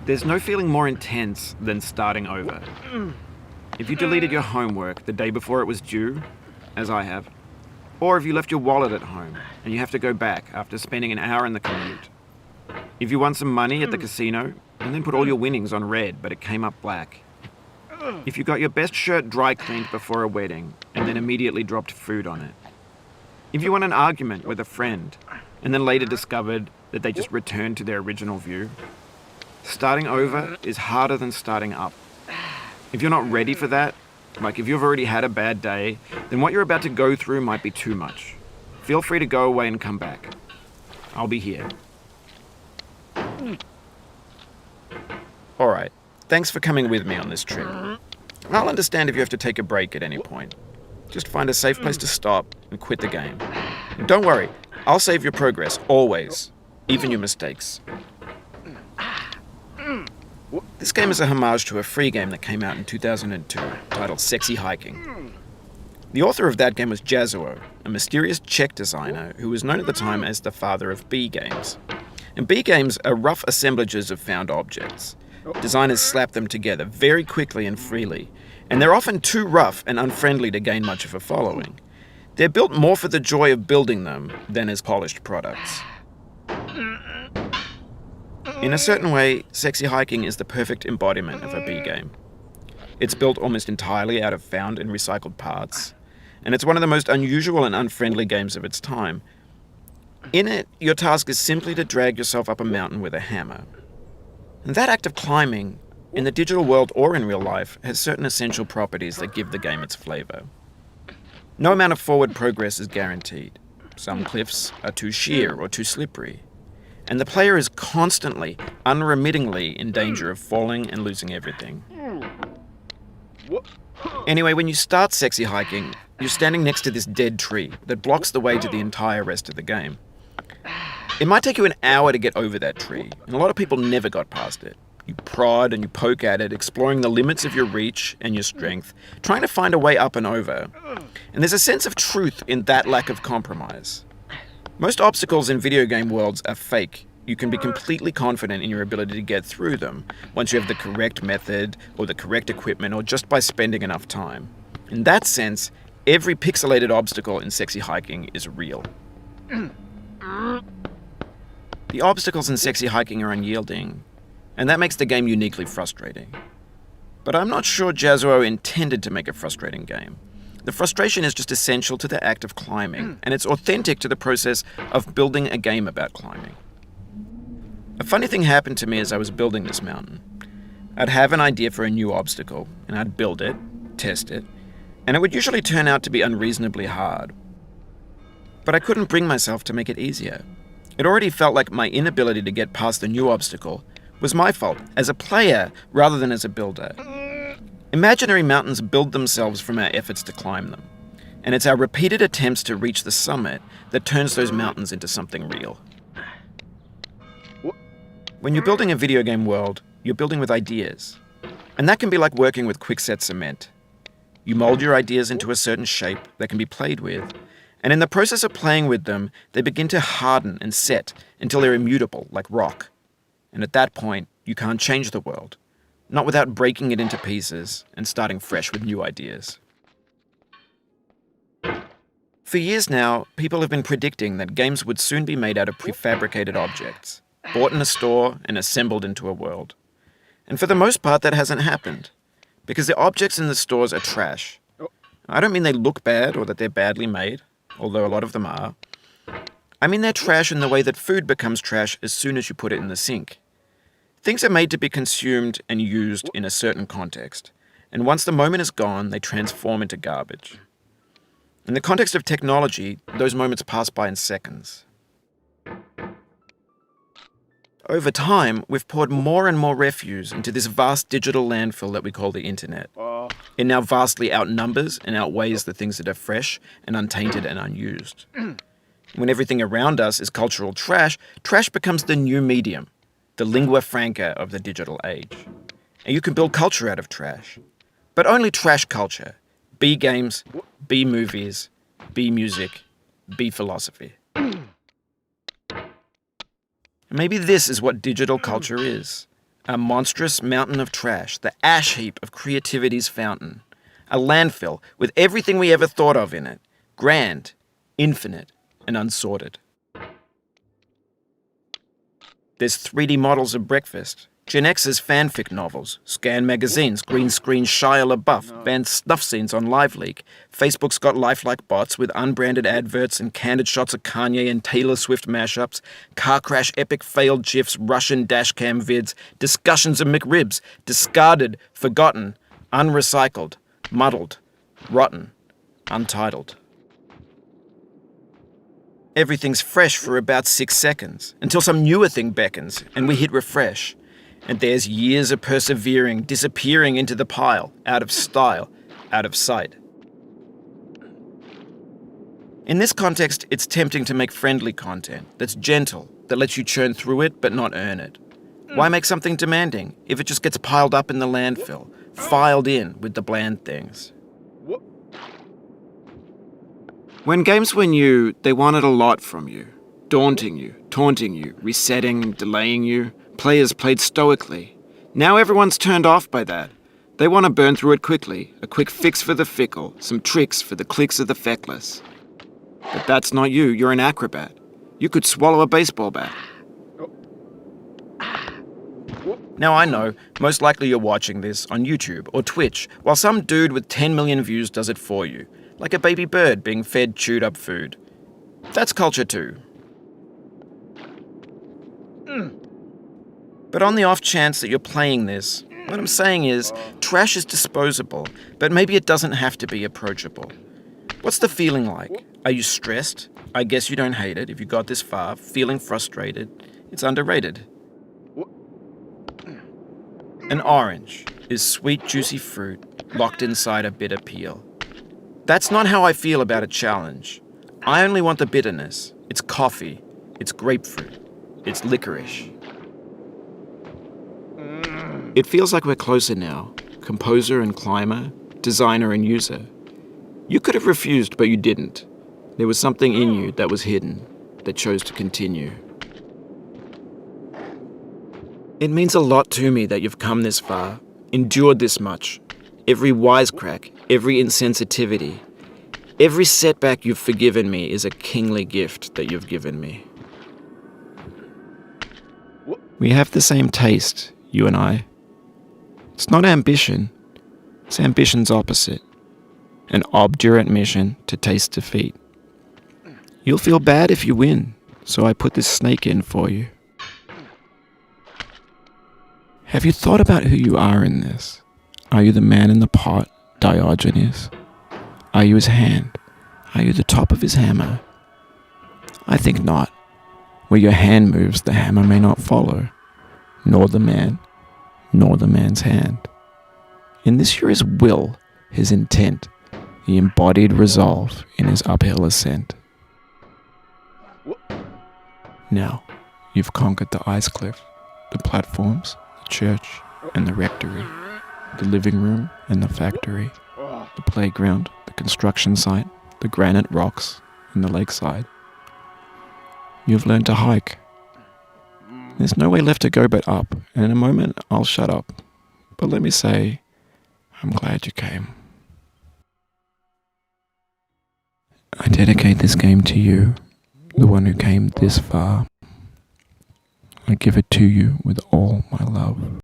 There's no feeling more intense than starting over. If you deleted your homework the day before it was due, as I have, or if you left your wallet at home and you have to go back after spending an hour in the commute. If you won some money at the casino and then put all your winnings on red but it came up black. If you got your best shirt dry cleaned before a wedding and then immediately dropped food on it. If you won an argument with a friend and then later discovered that they just returned to their original view. Starting over is harder than starting up. If you're not ready for that, like if you've already had a bad day, then what you're about to go through might be too much. Feel free to go away and come back. I'll be here. Alright, thanks for coming with me on this trip. I'll understand if you have to take a break at any point. Just find a safe place to stop and quit the game. And don't worry, I'll save your progress, always. Even your mistakes. This game is a homage to a free game that came out in 2002, titled Sexy Hiking. The author of that game was Jazuo, a mysterious Czech designer who was known at the time as the father of B games. And B games are rough assemblages of found objects. Designers slap them together very quickly and freely, and they're often too rough and unfriendly to gain much of a following. They're built more for the joy of building them than as polished products. In a certain way, Sexy Hiking is the perfect embodiment of a B game. It's built almost entirely out of found and recycled parts, and it's one of the most unusual and unfriendly games of its time. In it, your task is simply to drag yourself up a mountain with a hammer. And that act of climbing, in the digital world or in real life, has certain essential properties that give the game its flavor. No amount of forward progress is guaranteed. Some cliffs are too sheer or too slippery. And the player is constantly, unremittingly in danger of falling and losing everything. Anyway, when you start Sexy Hiking, you're standing next to this dead tree that blocks the way to the entire rest of the game. It might take you an hour to get over that tree, and a lot of people never got past it. You prod and you poke at it, exploring the limits of your reach and your strength, trying to find a way up and over. And there's a sense of truth in that lack of compromise. Most obstacles in video game worlds are fake. You can be completely confident in your ability to get through them once you have the correct method or the correct equipment or just by spending enough time. In that sense, every pixelated obstacle in Sexy Hiking is real. The obstacles in Sexy Hiking are unyielding, and that makes the game uniquely frustrating. But I'm not sure Jazuo intended to make a frustrating game. The frustration is just essential to the act of climbing, and it's authentic to the process of building a game about climbing. A funny thing happened to me as I was building this mountain. I'd have an idea for a new obstacle, and I'd build it, test it, and it would usually turn out to be unreasonably hard. But I couldn't bring myself to make it easier. It already felt like my inability to get past the new obstacle was my fault as a player rather than as a builder. Imaginary mountains build themselves from our efforts to climb them, and it's our repeated attempts to reach the summit that turns those mountains into something real. When you're building a video game world, you're building with ideas, and that can be like working with quickset cement. You mold your ideas into a certain shape that can be played with, and in the process of playing with them, they begin to harden and set until they're immutable, like rock. And at that point, you can't change the world. Not without breaking it into pieces and starting fresh with new ideas. For years now, people have been predicting that games would soon be made out of prefabricated objects, bought in a store and assembled into a world. And for the most part, that hasn't happened, because the objects in the stores are trash. I don't mean they look bad or that they're badly made, although a lot of them are. I mean they're trash in the way that food becomes trash as soon as you put it in the sink. Things are made to be consumed and used in a certain context, and once the moment is gone, they transform into garbage. In the context of technology, those moments pass by in seconds. Over time, we've poured more and more refuse into this vast digital landfill that we call the internet. It now vastly outnumbers and outweighs the things that are fresh and untainted and unused. When everything around us is cultural trash, trash becomes the new medium, the lingua franca of the digital age. And you can build culture out of trash. But only trash culture. B games, B movies, B music, B philosophy. Maybe this is what digital culture is. A monstrous mountain of trash, the ash heap of creativity's fountain. A landfill with everything we ever thought of in it. Grand, infinite, and unsorted. There's 3D models of breakfast, Gen X's fanfic novels, scan magazines, green screen Shia LaBeouf, banned snuff scenes on LiveLeak. Facebook's got lifelike bots with unbranded adverts and candid shots of Kanye and Taylor Swift mashups, car crash epic failed GIFs, Russian dashcam vids, discussions of McRibs, discarded, forgotten, unrecycled, muddled, rotten, untitled. Everything's fresh for about 6 seconds, until some newer thing beckons, and we hit refresh. And there's years of persevering, disappearing into the pile, out of style, out of sight. In this context, it's tempting to make friendly content that's gentle, that lets you churn through it but not earn it. Why make something demanding if it just gets piled up in the landfill, filed in with the bland things? When games were new, they wanted a lot from you. Daunting you, taunting you, resetting, delaying you. Players played stoically. Now everyone's turned off by that. They want to burn through it quickly, a quick fix for the fickle, some tricks for the clicks of the feckless. But that's not you, you're an acrobat. You could swallow a baseball bat. Now I know, most likely you're watching this on YouTube or Twitch, while some dude with 10 million views does it for you, like a baby bird being fed chewed up food. That's culture too. But on the off chance that you're playing this, what I'm saying is, trash is disposable, but maybe it doesn't have to be approachable. What's the feeling like? Are you stressed? I guess you don't hate it if you got this far. Feeling frustrated? It's underrated. An orange is sweet, juicy fruit locked inside a bitter peel. That's not how I feel about a challenge. I only want the bitterness. It's coffee. It's grapefruit. It's licorice. It feels like we're closer now, composer and climber, designer and user. You could have refused, but you didn't. There was something in you that was hidden, that chose to continue. It means a lot to me that you've come this far, endured this much. Every wisecrack, every insensitivity, every setback you've forgiven me is a kingly gift that you've given me. We have the same taste, you and I. It's not ambition, it's ambition's opposite. An obdurate mission to taste defeat. You'll feel bad if you win, so I put this snake in for you. Have you thought about who you are in this? Are you the man in the pot, Diogenes? Are you his hand? Are you the top of his hammer? I think not. Where your hand moves, the hammer may not follow, nor the man, nor the man's hand. In this you're his will, his intent, the embodied resolve in his uphill ascent. Now, you've conquered the ice cliff, the platforms, the church, and the rectory, the living room and the factory, the playground, the construction site, the granite rocks, and the lakeside. You've learned to hike. There's no way left to go but up, and in a moment I'll shut up. But let me say, I'm glad you came. I dedicate this game to you, the one who came this far. I give it to you with all my love.